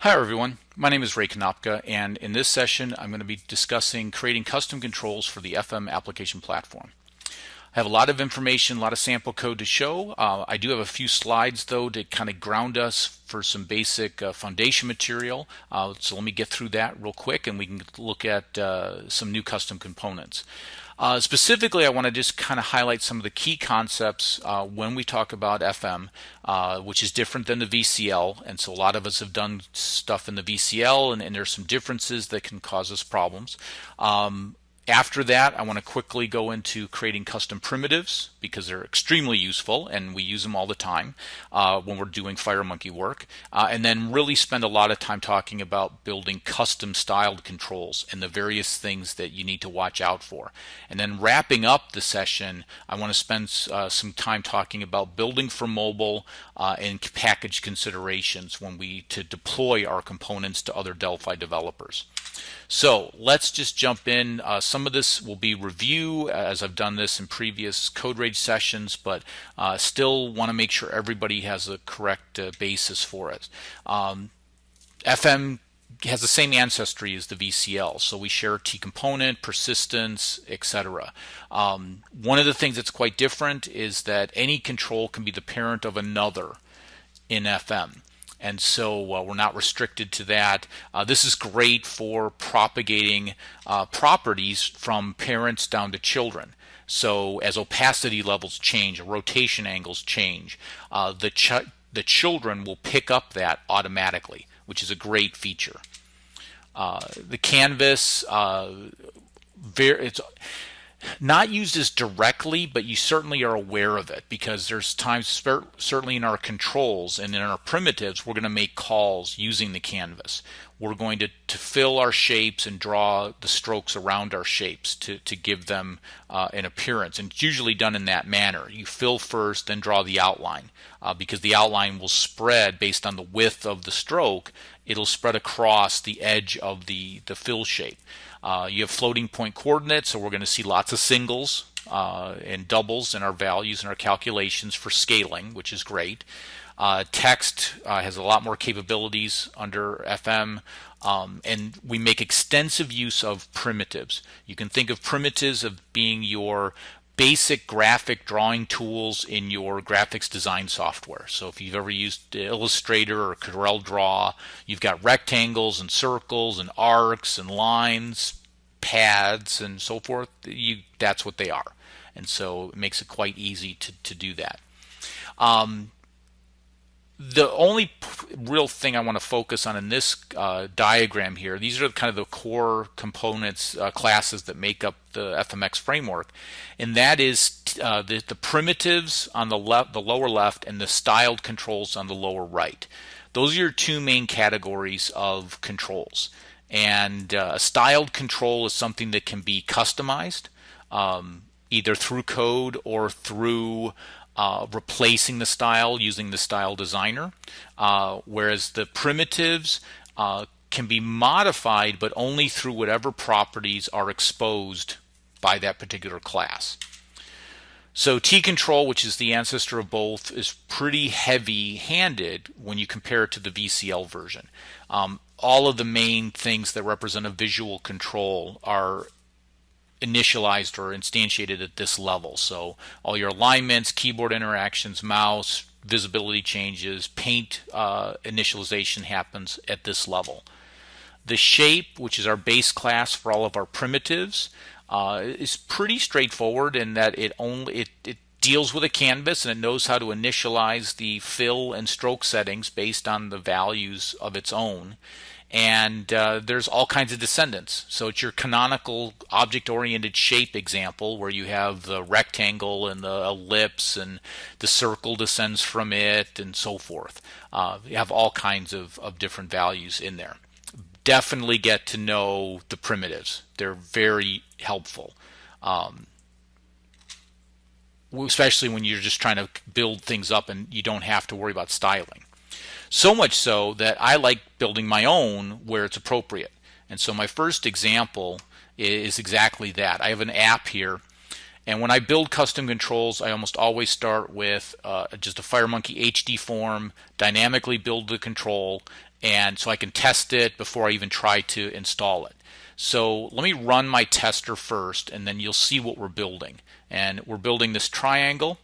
Hi everyone, my name is Ray Konopka, and in this session I'm going to be discussing creating custom controls for the FM application platform. I have a lot of information, a lot of sample code to show. I do have a few slides though to kind of ground us for some basic foundation material. So let me get through that real quick and we can look at some new custom components. Specifically, I want to just kind of highlight some of the key concepts when we talk about FM, which is different than the VCL. And so a lot of us have done stuff in the VCL, and there's some differences that can cause us problems. After that, I want to quickly go into creating custom primitives because they're extremely useful and we use them all the time when we're doing FireMonkey work. And then really spend a lot of time talking about building custom styled controls and the various things that you need to watch out for. And then wrapping up the session, I want to spend some time talking about building for mobile and package considerations when we deploy our components to other Delphi developers. So let's just jump in. Some of this will be review as I've done this in previous Code Rage sessions, but still want to make sure everybody has a correct basis for it. FM has the same ancestry as the VCL, so we share T component, persistence, etc. One of the things that's quite different is that any control can be the parent of another in FM. And so we're not restricted to that. This is great for propagating properties from parents down to children. So as opacity levels change, rotation angles change, the children will pick up that automatically, which is a great feature. The canvas, it's not used as directly, but you certainly are aware of it because there's times, certainly in our controls and in our primitives, we're going to make calls using the canvas. We're going to fill our shapes and draw the strokes around our shapes to give them an appearance. And it's usually done in that manner. You fill first, then draw the outline because the outline will spread based on the width of the stroke. It'll spread across the edge of the fill shape. You have floating point coordinates, so we're going to see lots of singles and doubles in our values and our calculations for scaling, which is great. Text has a lot more capabilities under FM, and we make extensive use of primitives. You can think of primitives of being your basic graphic drawing tools in your graphics design software. So if you've ever used Illustrator or CorelDRAW, you've got rectangles and circles and arcs and lines, pads and so forth. That's what they are. And so it makes it quite easy to do that. The only real thing I want to focus on in this diagram here, these are kind of the core components, classes that make up the FMX framework, and that is the primitives on the lower left, and the styled controls on the lower right. Those are your two main categories of controls. And a styled control is something that can be customized, either through code or through replacing the style using the style designer, whereas the primitives can be modified but only through whatever properties are exposed by that particular class. So T-control, which is the ancestor of both, is pretty heavy-handed when you compare it to the VCL version. All of the main things that represent a visual control are initialized or instantiated at this level. So all your alignments, keyboard interactions, mouse, visibility changes, paint initialization happens at this level. The shape, which is our base class for all of our primitives, is pretty straightforward in that it deals with a canvas and it knows how to initialize the fill and stroke settings based on the values of its own. And there's all kinds of descendants. So it's your canonical object-oriented shape example where you have the rectangle and the ellipse and the circle descends from it and so forth. You have all kinds of different values in there. Definitely get to know the primitives. They're very helpful. Especially when you're just trying to build things up and you don't have to worry about styling. So much so that I like building my own where it's appropriate. And so my first example is exactly that. I have an app here, and when I build custom controls, I almost always start with just a FireMonkey HD form, dynamically build the control, and so I can test it before I even try to install it. So let me run my tester first, and then you'll see what we're building. And we're building this triangle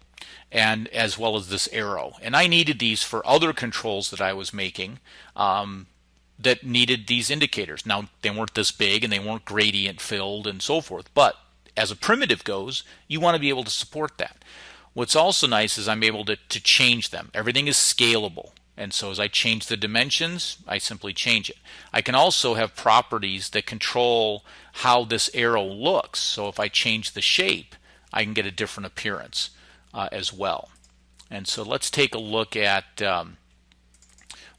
and as well as this arrow. And I needed these for other controls that I was making that needed these indicators. Now, they weren't this big and they weren't gradient filled and so forth, but as a primitive goes, you want to be able to support that. What's also nice is I'm able to change them. Everything is scalable. And so as I change the dimensions, I simply change it. I can also have properties that control how this arrow looks. So if I change the shape, I can get a different appearance as well. And so let's take a look at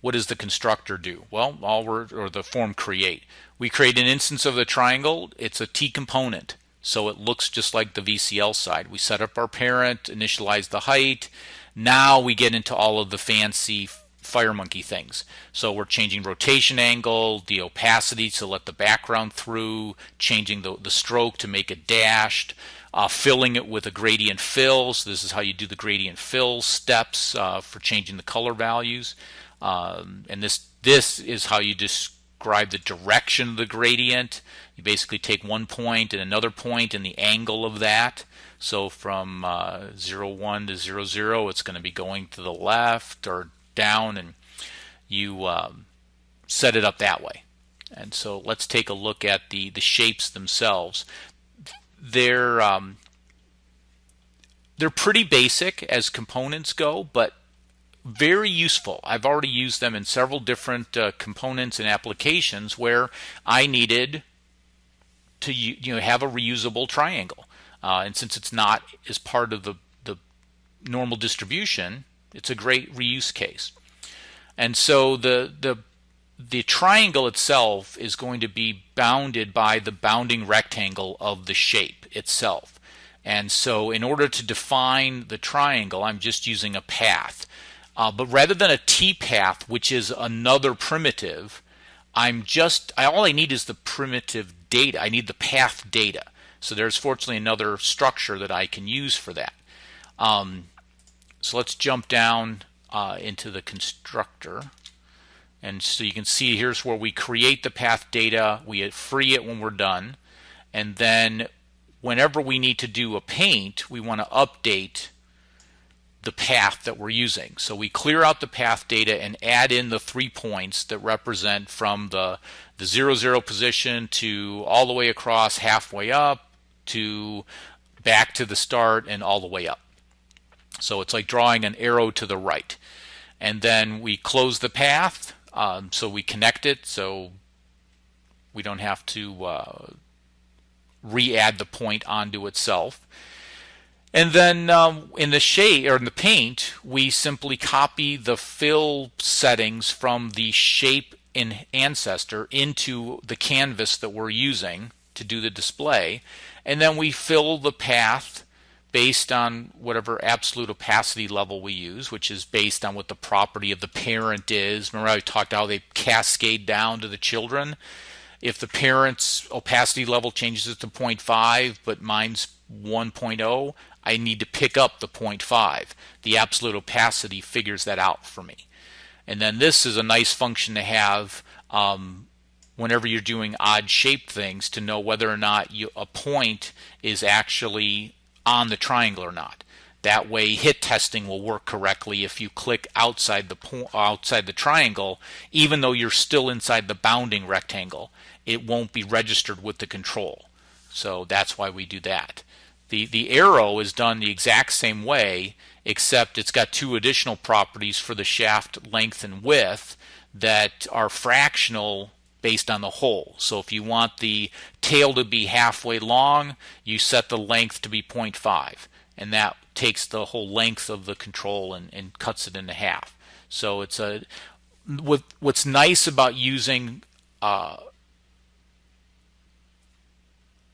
what does the constructor do? Well, or the form create. We create an instance of the triangle. It's a T component. So it looks just like the VCL side. We set up our parent, initialize the height. Now we get into all of the fancy FireMonkey things. So we're changing rotation angle, the opacity to let the background through, changing the stroke to make it dashed, filling it with a gradient fill. So this is how you do the gradient fill steps for changing the color values. And this is how you describe the direction of the gradient. You basically take one point and another point and the angle of that. So from 0, 1 to 0, 0, it's going to be going to the left or down, and you set it up that way. And so let's take a look at the shapes themselves. They're pretty basic as components go, but very useful. I've already used them in several different components and applications where I needed to have a reusable triangle. And since it's not as part of the normal distribution, it's a great reuse case. And so the triangle itself is going to be bounded by the bounding rectangle of the shape itself. And so in order to define the triangle, I'm just using a path. But rather than a T path, which is another primitive, all I need is the primitive data. I need the path data. So there's fortunately another structure that I can use for that. So let's jump down into the constructor. And so you can see here's where we create the path data. We free it when we're done. And then whenever we need to do a paint, we want to update the path that we're using. So we clear out the path data and add in the 3 points that represent from the 0, 0 position to all the way across, halfway up, to back to the start and all the way up. So it's like drawing an arrow to the right. And then we close the path, so we connect it so we don't have to re-add the point onto itself. And then in the shade or in the paint, we simply copy the fill settings from the shape in Ancestor into the canvas that we're using to do the display. And then we fill the path based on whatever absolute opacity level we use, which is based on what the property of the parent is. Remember I talked how they cascade down to the children? If the parent's opacity level changes it to 0.5, but mine's 1.0, I need to pick up the 0.5. The absolute opacity figures that out for me. And then this is a nice function to have whenever you're doing odd shaped things, to know whether or not a point is actually on the triangle or not. That way hit testing will work correctly if you click outside the triangle, even though you're still inside the bounding rectangle. It won't be registered with the control. So that's why we do that. The arrow is done the exact same way, except it's got 2 additional properties for the shaft length and width that are fractional based on the hole. So if you want the tail to be halfway long, you set the length to be 0.5, and that takes the whole length of the control and cuts it into half. So it's what's nice about using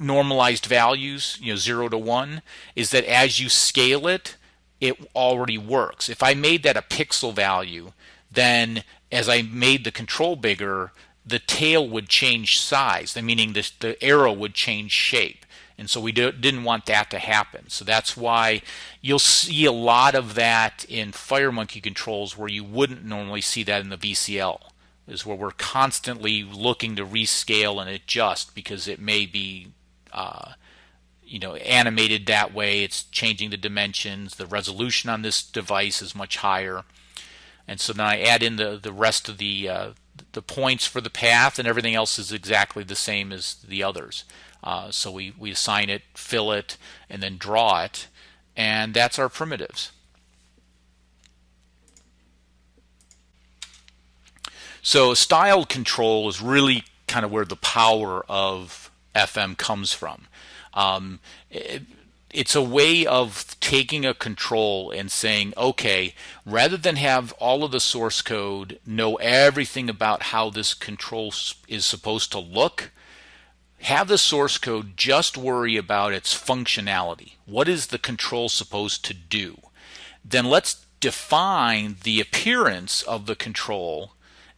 normalized values, 0 to 1, is that as you scale it, it already works. If I made that a pixel value, then as I made the control bigger, the tail would change size, meaning the arrow would change shape. And so we didn't want that to happen. So that's why you'll see a lot of that in FireMonkey controls where you wouldn't normally see that in the VCL. is where we're constantly looking to rescale and adjust because it may be animated that way. It's changing the dimensions. The resolution on this device is much higher. And so then I add in the rest of the points for the path, and everything else is exactly the same as the others. So we assign it, fill it, and then draw it, and that's our primitives. So style control is really kind of where the power of FM comes from. It's a way of taking a control and saying, okay, rather than have all of the source code know everything about how this control is supposed to look, have the source code just worry about its functionality. What is the control supposed to do? Then let's define the appearance of the control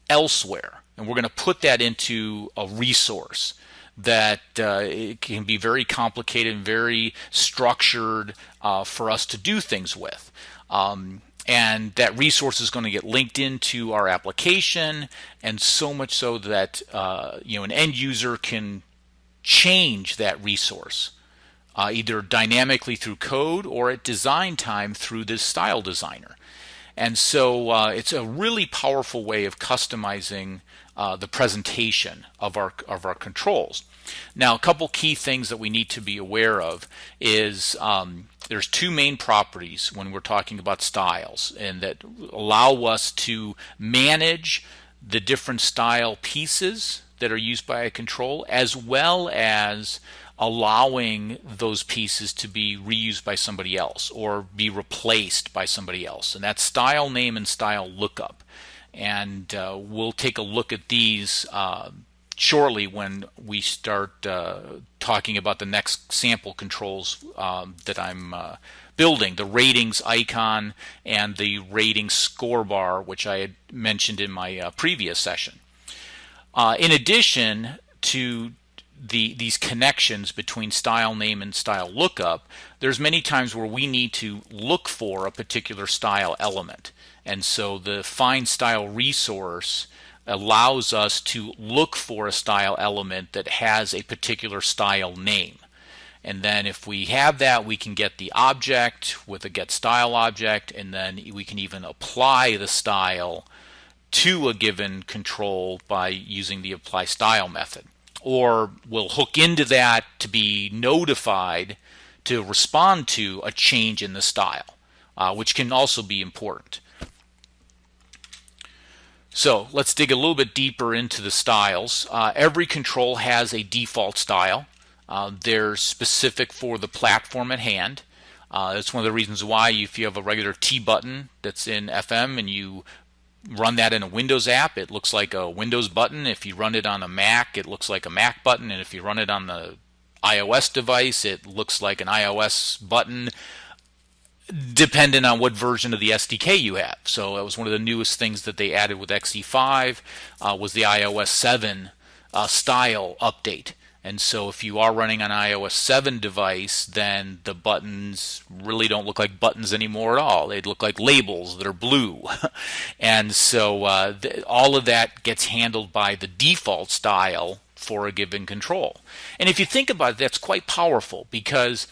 elsewhere. And we're going to put that into a resource that it can be very complicated and very structured for us to do things with. And that resource is going to get linked into our application, and so much so that an end user can change that resource either dynamically through code or at design time through this style designer. And so it's a really powerful way of customizing the presentation of our controls. Now, a couple key things that we need to be aware of is there's two main properties when we're talking about styles, and that allow us to manage the different style pieces that are used by a control, as well as allowing those pieces to be reused by somebody else or be replaced by somebody else. And that's style name and style lookup. And we'll take a look at these shortly when we start talking about the next sample controls that I'm building, the ratings icon and the ratings score bar, which I had mentioned in my previous session. In addition to these connections between style name and style lookup, there's many times where we need to look for a particular style element. And so the find style resource allows us to look for a style element that has a particular style name. And then if we have that, we can get the object with a get style object, and then we can even apply the style to a given control by using the apply style method. Or we'll hook into that to be notified to respond to a change in the style, which can also be important. So let's dig a little bit deeper into the styles. Every control has a default style. They're specific for the platform at hand. That's one of the reasons why if you have a regular T button that's in FM and you run that in a Windows app, it looks like a Windows button. If you run it on a Mac, it looks like a Mac button. And if you run it on the iOS device, it looks like an iOS button, depending on what version of the SDK you have. So that was one of the newest things that they added with XE5 was the iOS 7 style update. And so if you are running an iOS 7 device, then the buttons really don't look like buttons anymore at all. They look like labels that are blue. And so all of that gets handled by the default style for a given control. And if you think about it, that's quite powerful, because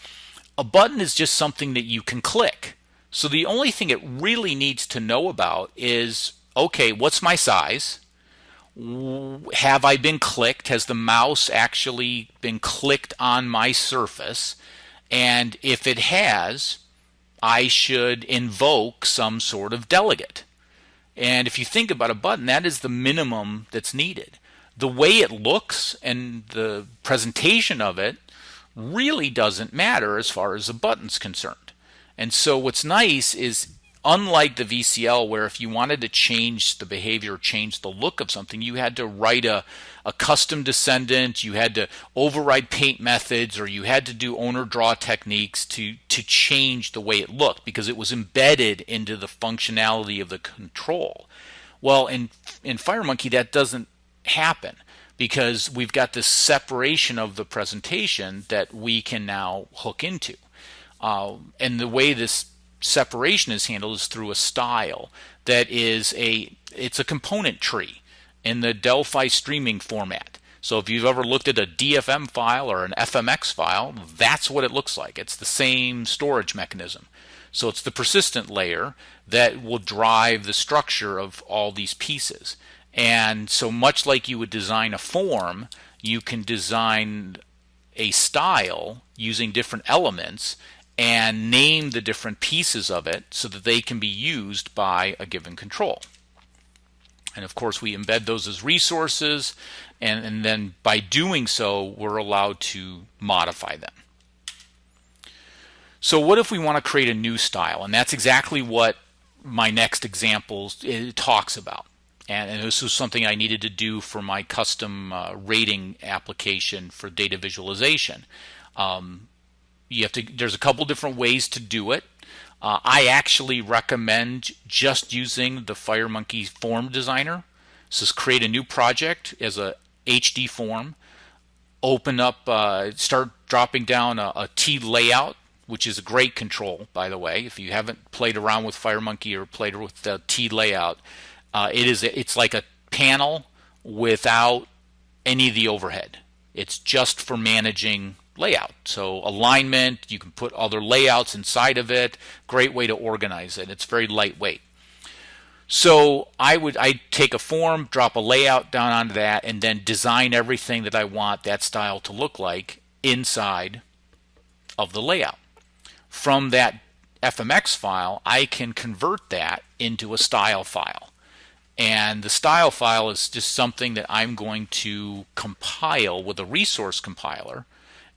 a button is just something that you can click. So the only thing it really needs to know about is, okay, what's my size? Have I been clicked? Has the mouse actually been clicked on my surface? And if it has, I should invoke some sort of delegate. And if you think about a button, that is the minimum that's needed. The way it looks and the presentation of it really doesn't matter as far as the button's concerned. And so what's nice is, unlike the VCL, where if you wanted to change the behavior, change the look of something, you had to write a custom descendant, you had to override paint methods, or you had to do owner draw techniques to change the way it looked, because it was embedded into the functionality of the control. Well, in FireMonkey, that doesn't happen, because we've got this separation of the presentation that we can now hook into. And the way this separation is handled is through a style that is it's a component tree. in the Delphi streaming format. So if you've ever looked at a DFM file or an FMX file, that's what it looks like. It's the same storage mechanism. So it's the persistent layer that will drive the structure of all these pieces. And so much like you would design a form, you can design a style using different elements and name the different pieces of it so that they can be used by a given control. And of course we embed those as resources, and then by doing so we're allowed to modify them. So what if we want to create a new style? And that's exactly what my next example talks about. And this was something I needed to do for my custom rating application for data visualization. There's a couple different ways to do it. I actually recommend just using the FireMonkey form designer. So just create a new project as a HD form, open up, start dropping down a T layout, which is a great control, by the way. If you haven't played around with FireMonkey or played with the T layout, it's like a panel without any of the overhead. It's just for managing layout. So alignment, you can put other layouts inside of it. Great way to organize it. It's very lightweight. So I'd take a form, drop a layout down onto that, and then design everything that I want that style to look like inside of the layout. From that FMX file, I can convert that into a style file. And the style file is just something that I'm going to compile with a resource compiler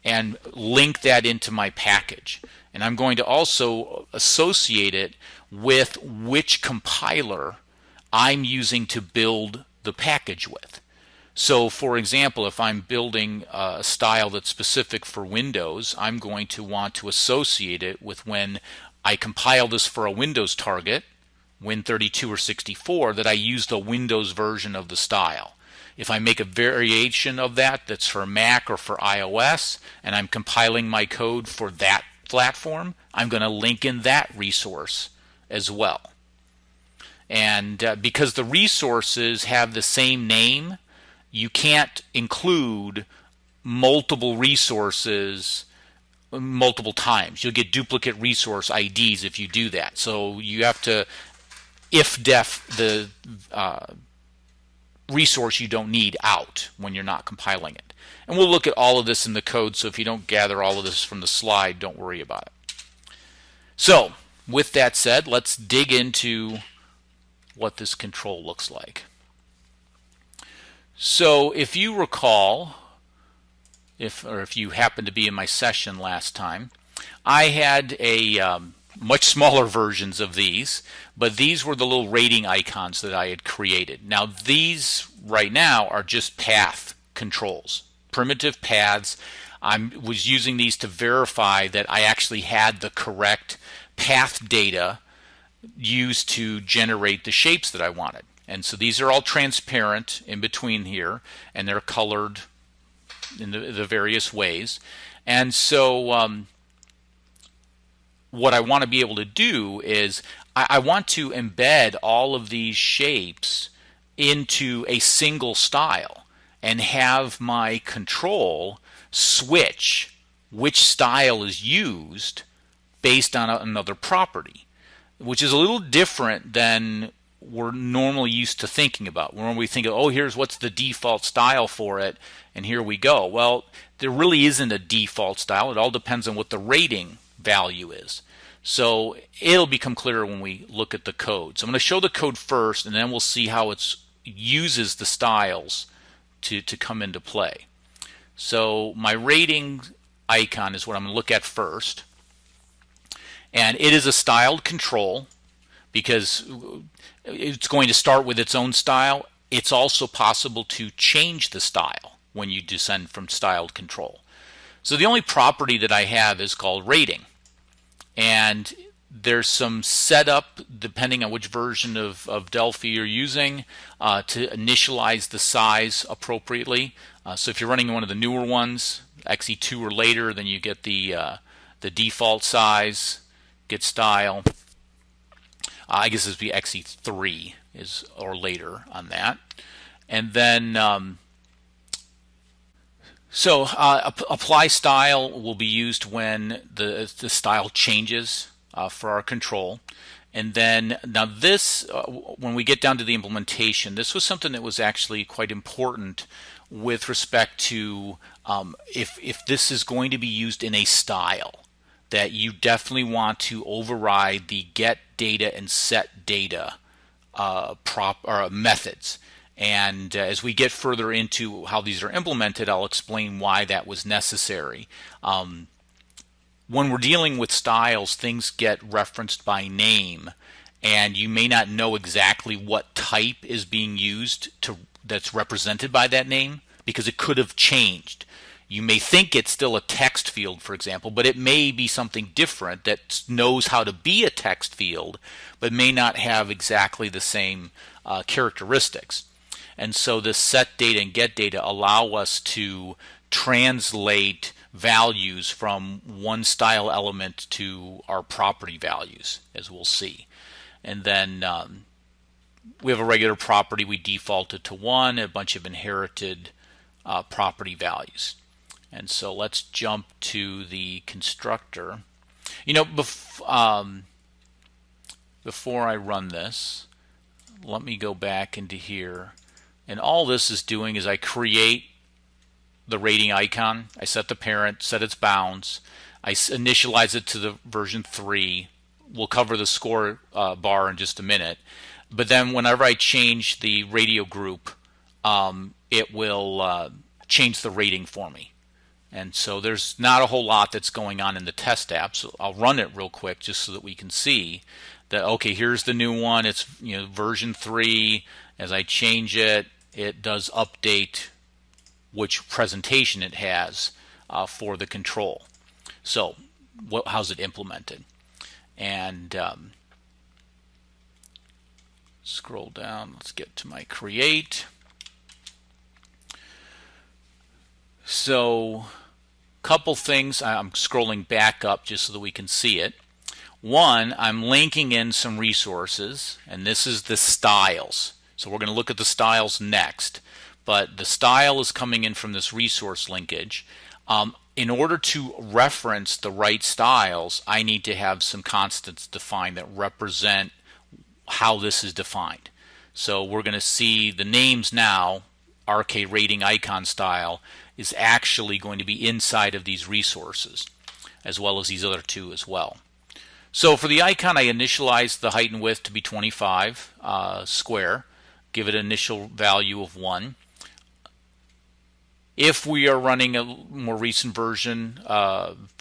and link that into my package. And I'm going to also associate it with which compiler I'm using to build the package with. So for example, if I'm building a style that's specific for Windows, I'm going to want to associate it with when I compile this for a Windows target, Win32 or 64, that I use the Windows version of the style. If I make a variation of that that's for Mac or for iOS, and I'm compiling my code for that platform, I'm going to link in that resource as well. And because the resources have the same name, you can't include multiple resources multiple times. You'll get duplicate resource IDs if you do that. So you have to if-def the resource you don't need out when you're not compiling it. And we'll look at all of this in the code, so if you don't gather all of this from the slide, don't worry about it. So with that said, let's dig into what this control looks like. So if you recall, if you happen to be in my session last time, I had a much smaller versions of these, but these were the little rating icons that I had created. Now these right now are just path controls, primitive paths. I was using these to verify that I actually had the correct path data used to generate the shapes that I wanted. And so these are all transparent in between here, and they're colored in the various ways. And so what I want to be able to do is I want to embed all of these shapes into a single style and have my control switch which style is used based on another property, which is a little different than we're normally used to thinking about. When we think of, oh, here's what's the default style for it, and here we go. Well, there really isn't a default style. It all depends on what the rating value is. So it'll become clearer when we look at the code. So I'm going to show the code first, and then we'll see how it uses the styles to come into play. So my rating icon is what I'm going to look at first. And it is a styled control because it's going to start with its own style. It's also possible to change the style when you descend from styled control. So the only property that I have is called rating. And there's some setup, depending on which version of Delphi you're using, to initialize the size appropriately. So if you're running one of the newer ones, XE2 or later, then you get the default size, get style. I guess this would be XE3 or later on that. And then apply style will be used when the style changes for our control. And then now this, when we get down to the implementation, this was something that was actually quite important with respect to if this is going to be used in a style, that you definitely want to override the get data and set data methods. And as we get further into how these are implemented, I'll explain why that was necessary. When we're dealing with styles, things get referenced by name, and you may not know exactly what type is being used that's represented by that name, because it could have changed. You may think it's still a text field, for example, but it may be something different that knows how to be a text field, but may not have exactly the same characteristics. And so the set data and get data allow us to translate values from one style element to our property values, as we'll see. And then we have a regular property. We default it to 1, a bunch of inherited property values. And so let's jump to the constructor. Before I run this, let me go back into here. And all this is doing is I create the rating icon. I set the parent, set its bounds. I initialize it to the version 3. We'll cover the score bar in just a minute. But then whenever I change the radio group, it will change the rating for me. And so there's not a whole lot that's going on in the test app. So I'll run it real quick just so that we can see that, okay, here's the new one. It's version 3. As I change it, it does update which presentation it has for the control. So how's it implemented? And scroll down. Let's get to my create. So couple things. I'm scrolling back up just so that we can see it. One, I'm linking in some resources, and this is the styles. So we're going to look at the styles next, but the style is coming in from this resource linkage. In order to reference the right styles, I need to have some constants defined that represent how this is defined. So we're going to see the names now. RK rating icon style is actually going to be inside of these resources, as well as these other two as well. So for the icon, I initialize the height and width to be 25 square, give it an initial value of 1. If we are running a more recent version of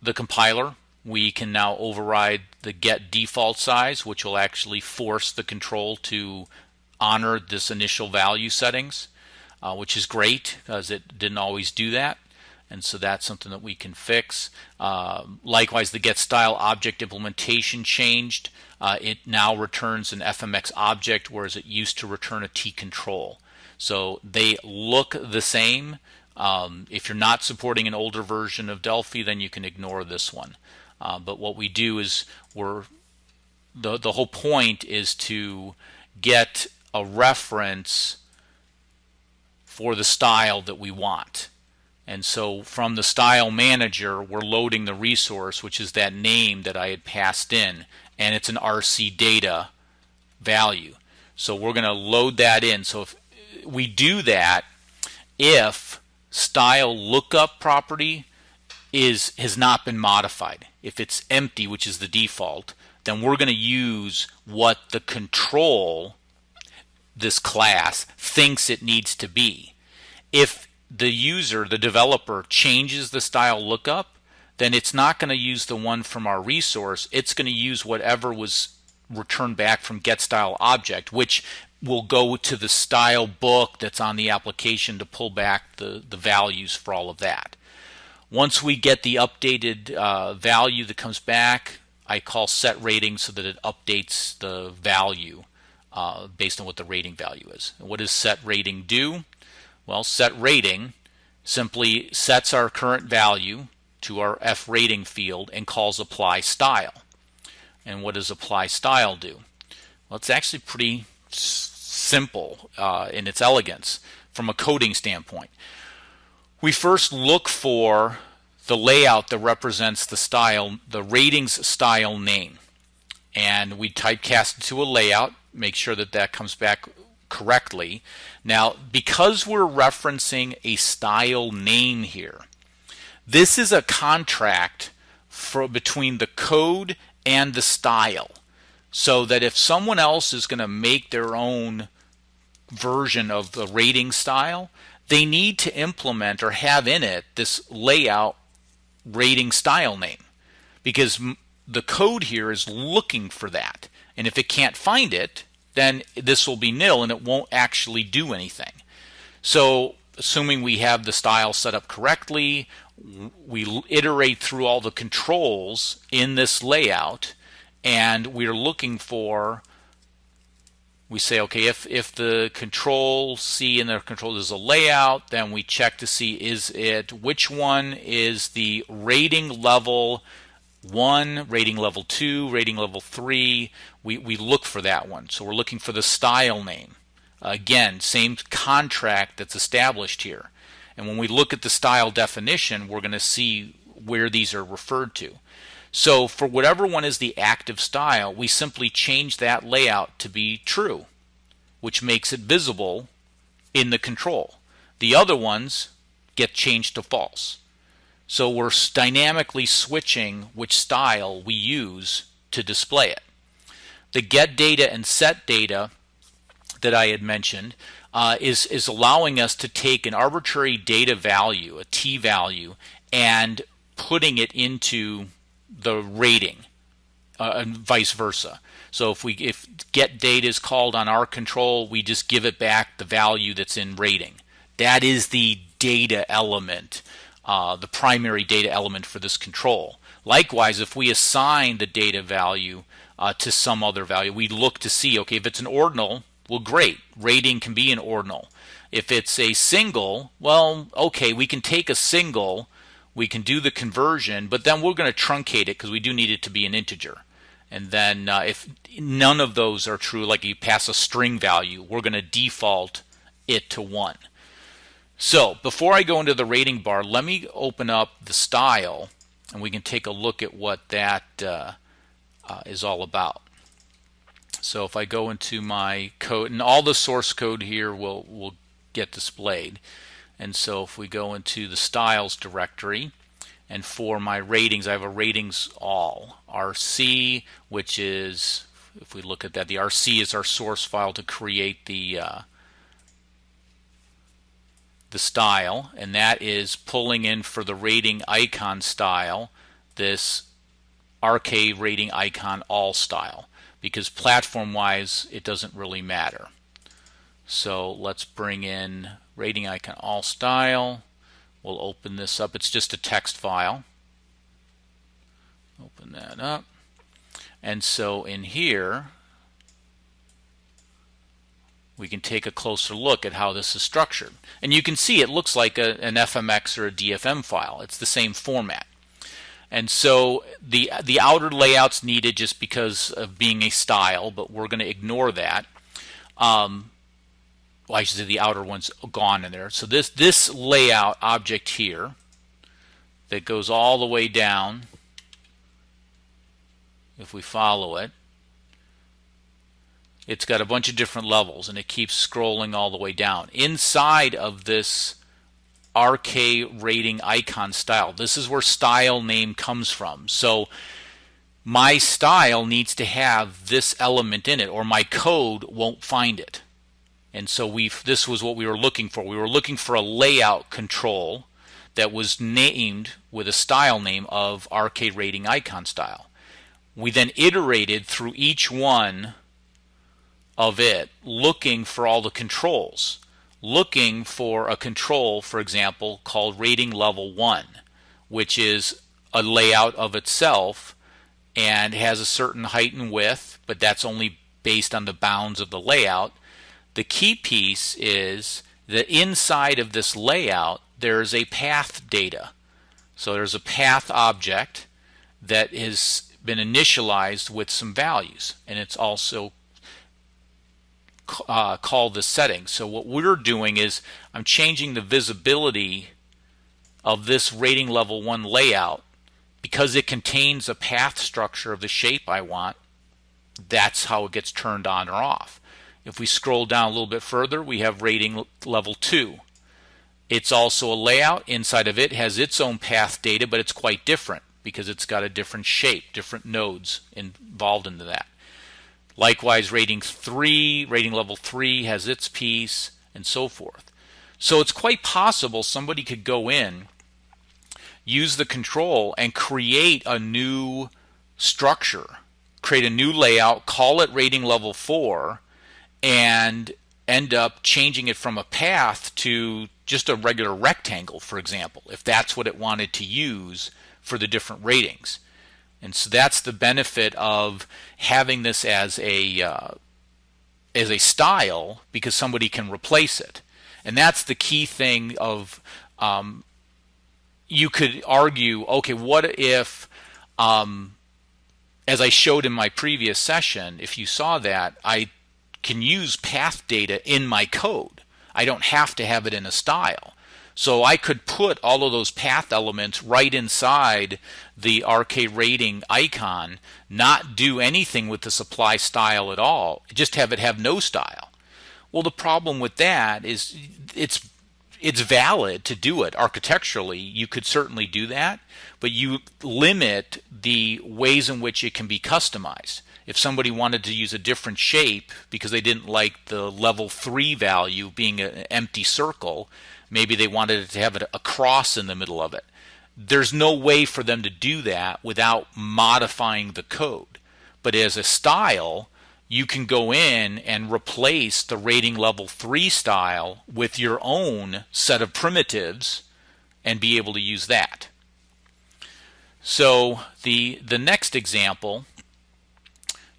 the compiler, we can now override the get default size, which will actually force the control to honor this initial value settings, which is great because it didn't always do that. And so that's something that we can fix. Likewise, the get style object implementation changed. It now returns an FMX object, whereas it used to return a T control. So they look the same. If you're not supporting an older version of Delphi, then you can ignore this one. But what we do is the whole point is to get a reference for the style that we want. And so from the style manager, we're loading the resource, which is that name that I had passed in, and it's an RC data value. So we're going to load that in. So if we do that, if style lookup property has not been modified, if it's empty, which is the default, then we're going to use what the control, this class, thinks it needs to be. If the user, the developer, changes the style lookup, then it's not going to use the one from our resource. It's going to use whatever was returned back from getStyleObject, which will go to the style book that's on the application to pull back the values for all of that. Once we get the updated value that comes back, I call set rating so that it updates the value based on what the rating value is. And what does set rating do? Well, set rating simply sets our current value to our F rating field and calls apply style. And what does apply style do? Well, it's actually pretty simple in its elegance from a coding standpoint. We first look for the layout that represents the style, the ratings style name. And we typecast it to a layout, make sure that that comes back correctly. Now, because we're referencing a style name here, this is a contract between the code and the style. So that if someone else is going to make their own version of the rating style, they need to implement or have in it this layout rating style name, because the code here is looking for that. And if it can't find it, then this will be nil and it won't actually do anything. So assuming we have the style set up correctly, we iterate through all the controls in this layout, and we're looking for, we say, okay, if the control C in the control is a layout, then we check to see which one is the rating level 1, rating level 2, rating level 3. We look for that one. So we're looking for the style name. Again, same contract that's established here. And when we look at the style definition, we're going to see where these are referred to. So for whatever one is the active style, we simply change that layout to be true, which makes it visible in the control. The other ones get changed to false. So we're dynamically switching which style we use to display it. The get data and set data that I had mentioned is allowing us to take an arbitrary data value, a t value, and putting it into the rating, and vice versa. So if get data is called on our control, we just give it back the value that's in rating. That is the data element, the primary data element for this control. Likewise, if we assign the data value to some other value, we look to see, okay, if it's an ordinal, well, great, rating can be an ordinal. If it's a single, well, okay, we can take a single, we can do the conversion, but then we're going to truncate it because we do need it to be an integer. And then if none of those are true, like you pass a string value, we're going to default it to 1. So before I go into the rating bar, let me open up the style and we can take a look at what that is all about. So if I go into my code, and all the source code here will get displayed. And so if we go into the styles directory, and for my ratings, I have a ratings all. RC, which is, if we look at that, the RC is our source file to create the style, and that is pulling in for the rating icon style this RK rating icon all style, because platform-wise, it doesn't really matter. So let's bring in rating icon all style. We'll open this up. It's just a text file. Open that up. And so in here, we can take a closer look at how this is structured. And you can see it looks like an FMX or a DFM file. It's the same format. And so the outer layout's needed just because of being a style, but we're going to ignore that. Well, I should say the outer one's gone in there. So this layout object here that goes all the way down, if we follow it, it's got a bunch of different levels and it keeps scrolling all the way down. Inside of this RK rating icon style, this is where style name comes from. So my style needs to have this element in it or my code won't find it. And so this was what we were looking for. We were looking for a layout control that was named with a style name of RK rating icon style. We then iterated through each one of it, looking for all the controls. Looking for a control, for example, called rating level 1, which is a layout of itself and has a certain height and width, but that's only based on the bounds of the layout. The key piece is that inside of this layout there's a path data. So there's a path object that has been initialized with some values, and it's also call this setting. So what we're doing is I'm changing the visibility of this rating level 1 layout because it contains a path structure of the shape I want. That's how it gets turned on or off. If we scroll down a little bit further, we have rating level 2. It's also a layout. Inside of it has its own path data, but it's quite different because it's got a different shape, different nodes involved into that. Likewise, rating level 3 has its piece, and so forth. So it's quite possible somebody could go in, use the control, and create a new structure, create a new layout, call it rating level 4, and end up changing it from a path to just a regular rectangle, for example, if that's what it wanted to use for the different ratings. And so that's the benefit of having this as a style, because somebody can replace it. And that's the key thing of, you could argue, okay, what if, as I showed in my previous session, if you saw that, I can use path data in my code. I don't have to have it in a style. So I could put all of those path elements right inside the RK rating icon, not do anything with the supply style at all, just have it have no style. Well, the problem with that is it's valid to do it architecturally. You could certainly do that, but you limit the ways in which it can be customized. If somebody wanted to use a different shape because they didn't like the level 3 value being an empty circle, maybe they wanted it to have a cross in the middle of it. There's no way for them to do that without modifying the code. But as a style, you can go in and replace the rating level 3 style with your own set of primitives and be able to use that. So the next example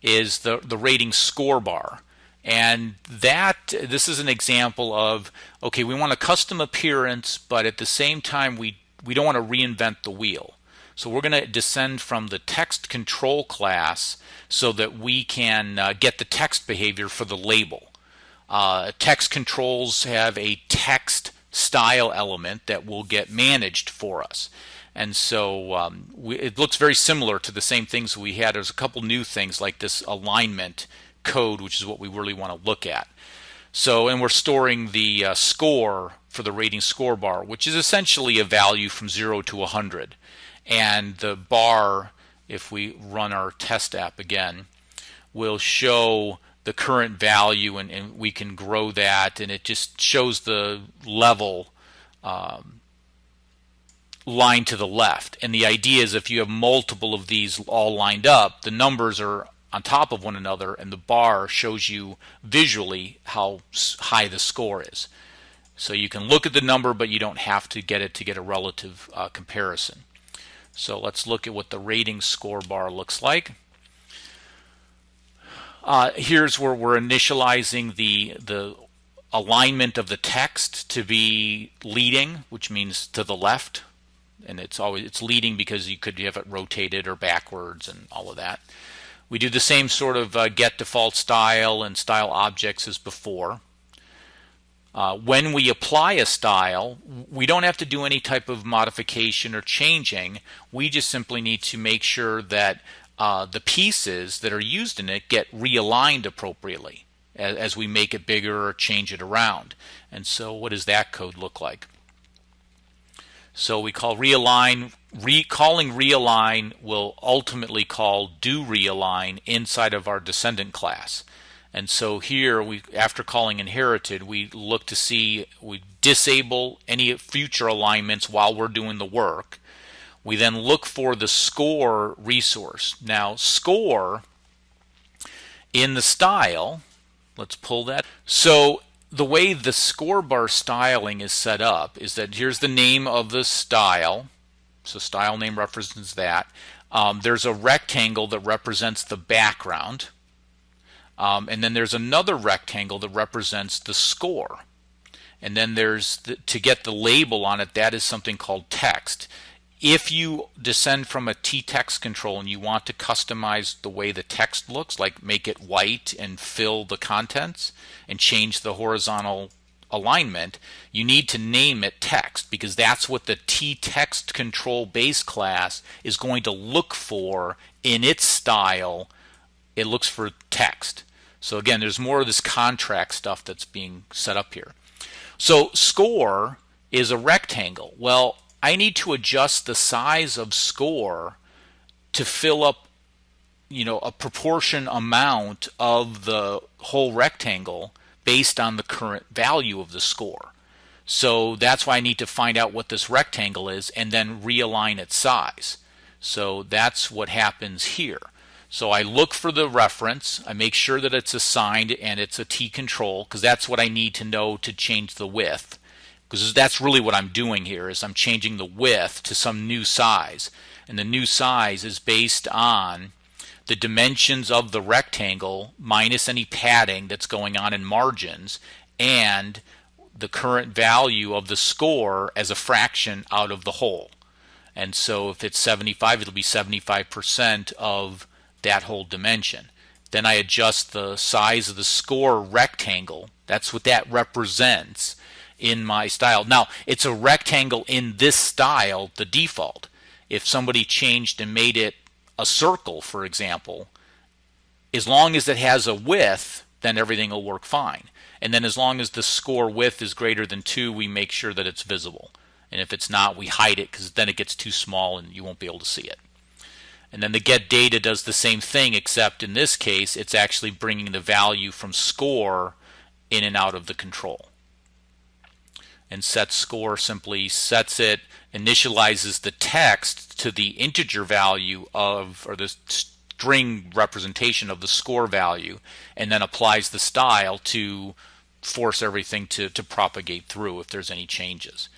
is the rating score bar. And this is an example of, okay, we want a custom appearance, but at the same time we don't want to reinvent the wheel. So we're going to descend from the text control class so that we can get the text behavior for the label. Text controls have a text style element that will get managed for us. And so it looks very similar to the same things we had. There's a couple new things like this alignment code, which is what we really want to look at. So, and we're storing the score for the rating score bar, which is essentially a value from 0 to 100. And the bar, if we run our test app again, will show the current value, and we can grow that, and it just shows the level line to the left. And the idea is if you have multiple of these all lined up, the numbers are on top of one another, and the bar shows you visually how high the score is. So you can look at the number, but you don't have to get it to get a relative comparison. So let's look at what the rating score bar looks like. Here's where we're initializing the alignment of the text to be leading, which means to the left, and it's leading because you could have it rotated or backwards and all of that. We do the same sort of get default style and style objects as before. When we apply a style, we don't have to do any type of modification or changing. We just simply need to make sure that the pieces that are used in it get realigned appropriately as we make it bigger or change it around. And so what does that code look like? So we call realign. Calling realign will ultimately call do realign inside of our descendant class. And so here, after calling inherited, we look to see, we disable any future alignments while we're doing the work. We then look for the score resource. Now, score in the style, let's pull that. So the way the score bar styling is set up is that here's the name of the style. So style name represents that. There's a rectangle that represents the background. And then there's another rectangle that represents the score. And then there's, to get the label on it, that is something called text. If you descend from a t-text control and you want to customize the way the text looks, like make it white and fill the contents and change the horizontal alignment, you need to name it text, because that's what the t-text control base class is going to look for in its style. It looks for text. So again, there's more of this contract stuff that's being set up here. So score is a rectangle. Well, I need to adjust the size of score to fill up, a proportion amount of the whole rectangle based on the current value of the score. So that's why I need to find out what this rectangle is and then realign its size. So that's what happens here. So I look for the reference, I make sure that it's assigned and it's a T control, because that's what I need to know to change the width. Because that's really what I'm doing here, is I'm changing the width to some new size. And the new size is based on the dimensions of the rectangle minus any padding that's going on in margins, and the current value of the score as a fraction out of the whole. And so if it's 75, it'll be 75% of that whole dimension. Then I adjust the size of the score rectangle. That's what that represents in my style. Now, it's a rectangle in this style, the default. If somebody changed and made it a circle, for example, as long as it has a width, then everything will work fine. And then as long as the score width is greater than 2, we make sure that it's visible. And if it's not, we hide it, because then it gets too small and you won't be able to see it. And then the get data does the same thing, except in this case, it's actually bringing the value from score in and out of the control. And set score simply sets it, initializes the text to the integer value of, or the string representation of the score value, and then applies the style to force everything to propagate through if there's any changes.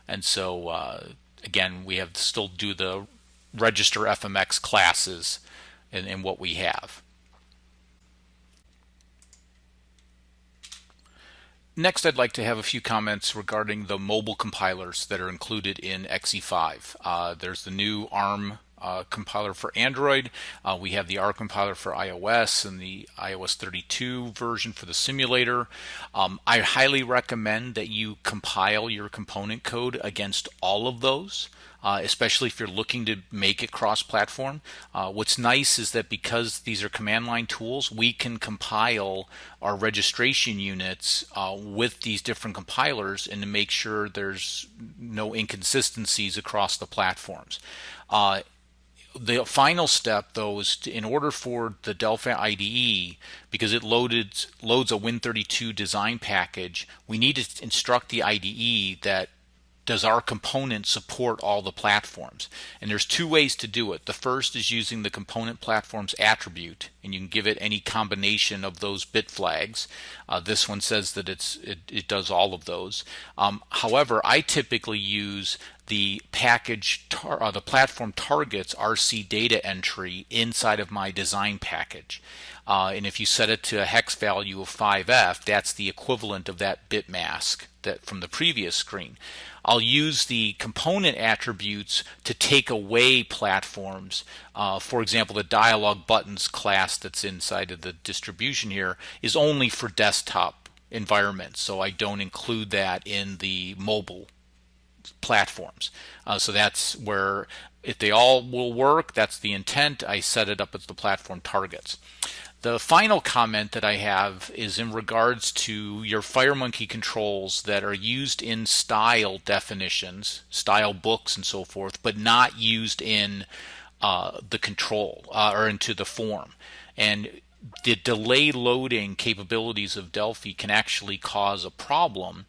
And so again, we have to still do the register FMX classes in what we have. Next, I'd like to have a few comments regarding the mobile compilers that are included in XE5. There's the new ARM compiler for Android. We have the R compiler for iOS and the iOS 32 version for the simulator. I highly recommend that you compile your component code against all of those. Especially if you're looking to make it cross-platform. What's nice is that because these are command line tools, we can compile our registration units with these different compilers and to make sure there's no inconsistencies across the platforms. The final step, though, is in order for the Delphi IDE, because it loads a Win32 design package, we need to instruct the IDE that does our component support all the platforms? And there's two ways to do it. The first is using the component platforms attribute, and you can give it any combination of those bit flags. This one says that it does all of those. However, I typically use the the platform targets RC data entry inside of my design package. And if you set it to a hex value of 5F, that's the equivalent of that bit mask that from the previous screen. I'll use the component attributes to take away platforms. For example, the dialog buttons class that's inside of the distribution here is only for desktop environments, so I don't include that in the mobile platforms. So that's where, if they all will work, that's the intent. I set it up as the platform targets. The final comment that I have is in regards to your FireMonkey controls that are used in style definitions, style books and so forth, but not used in the control or into the form. And the delay loading capabilities of Delphi can actually cause a problem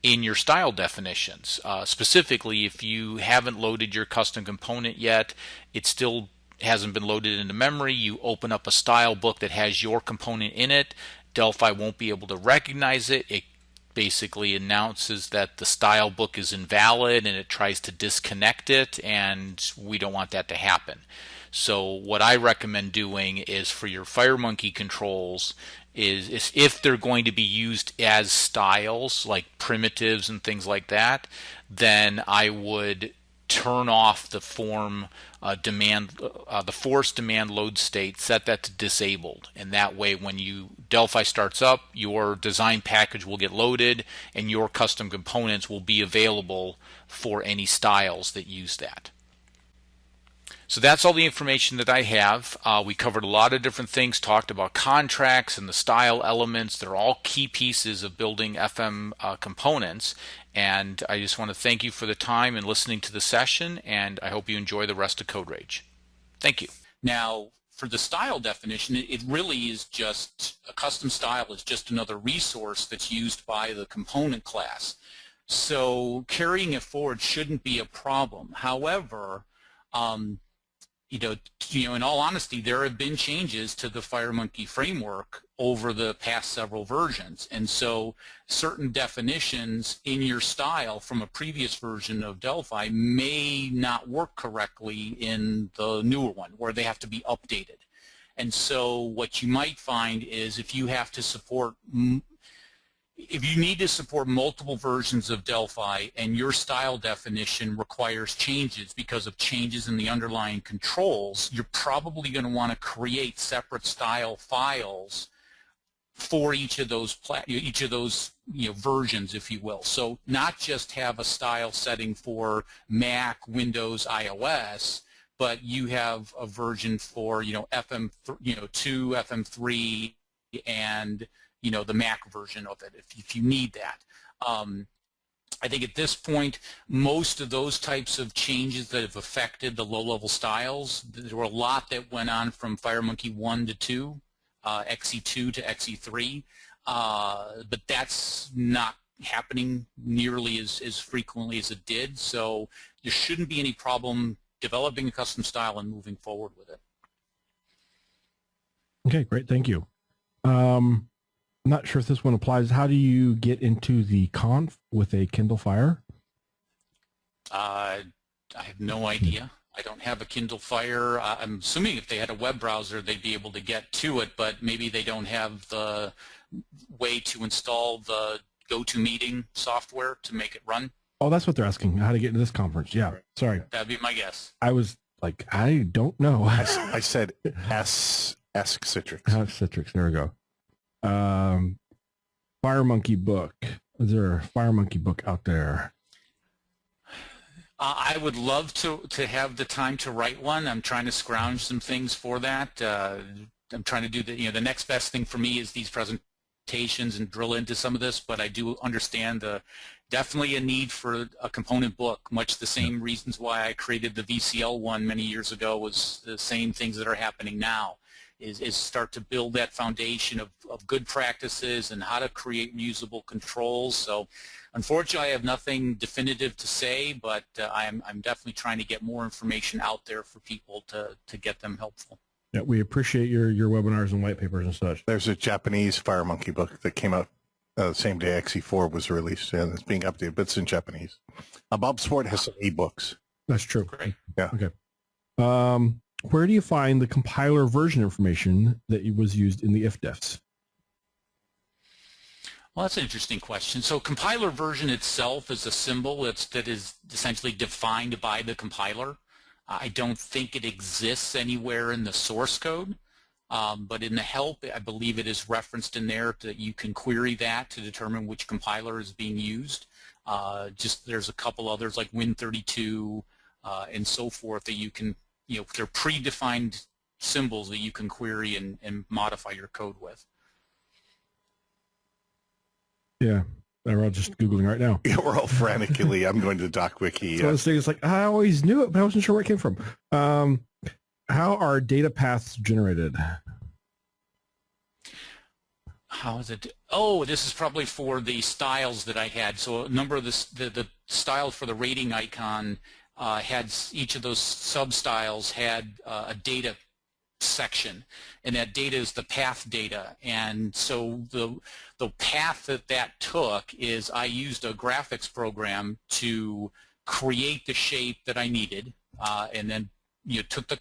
in your style definitions. Specifically, if you haven't loaded your custom component yet, it still hasn't been loaded into memory, you open up a style book that has your component in it, Delphi won't be able to recognize it. It basically announces that the style book is invalid and it tries to disconnect it, and we don't want that to happen. So what I recommend doing is for your FireMonkey controls is if they're going to be used as styles like primitives and things like that, then I would turn off the the force demand load state, set that to disabled, and that way when Delphi starts up, your design package will get loaded and your custom components will be available for any styles that use that. So that's all the information that I have. We covered a lot of different things, talked about contracts and the style elements. They're all key pieces of building FM components. And I just want to thank you for the time and listening to the session, and I hope you enjoy the rest of Code Rage. Thank you. Now, for the style definition, it really is just a custom style is just another resource that's used by the component class. So carrying it forward shouldn't be a problem. However, in all honesty, there have been changes to the FireMonkey framework over the past several versions, and so certain definitions in your style from a previous version of Delphi may not work correctly in the newer one, where they have to be updated. And so what you might find is if you need to support multiple versions of Delphi and your style definition requires changes because of changes in the underlying controls, you're probably going to want to create separate style files for each of those versions, if you will. So not just have a style setting for Mac, Windows, iOS, but you have a version for FM2, FM3, and the Mac version of it if you need that. I think at this point, most of those types of changes that have affected the low-level styles, there were a lot that went on from FireMonkey 1 to 2, XE2 to XE3, but that's not happening nearly as frequently as it did, so there shouldn't be any problem developing a custom style and moving forward with it. Okay, great, thank you. I'm not sure if this one applies. How do you get into the conf with a Kindle Fire? I have no idea. I don't have a Kindle Fire. I'm assuming if they had a web browser, they'd be able to get to it, but maybe they don't have the way to install the GoToMeeting software to make it run. Oh, that's what they're asking, how to get into this conference. Yeah, sorry. That'd be my guess. I was like, I don't know. I said ask Citrix. Ask Citrix, there we go. FireMonkey book. Is there a FireMonkey book out there? I would love to have the time to write one. I'm trying to scrounge some things for that. I'm trying to do the next best thing for me is these presentations and drill into some of this, but I do understand definitely a need for a component book. Much the same reasons why I created the VCL one many years ago was the same things that are happening now. Is start to build that foundation of good practices and how to create reusable controls. So unfortunately I have nothing definitive to say, but I'm definitely trying to get more information out there for people to get them helpful. Yeah, we appreciate your webinars and white papers and such. There's a Japanese FireMonkey book that came out the same day XE4 was released, and it's being updated, but it's in Japanese. Bob Sport has some ebooks. That's true. Great. Yeah. Okay. Where do you find the compiler version information that was used in the ifdefs? Well, that's an interesting question. So compiler version itself is a symbol that is essentially defined by the compiler. I don't think it exists anywhere in the source code, but in the help, I believe it is referenced in there that you can query that to determine which compiler is being used. There's a couple others like Win32 and so forth that you can, they're predefined symbols that you can query and modify your code with. Yeah, we're all just Googling right now. Yeah, we're all frantically. I'm going to DocWiki. So it's like, I always knew it, but I wasn't sure where it came from. How are data paths generated? How is it? Oh, this is probably for the styles that I had. So a number of the styles for the rating icon had each of those sub-styles had a data section, and that data is the path data. And so the path that took is I used a graphics program to create the shape that I needed, and then took the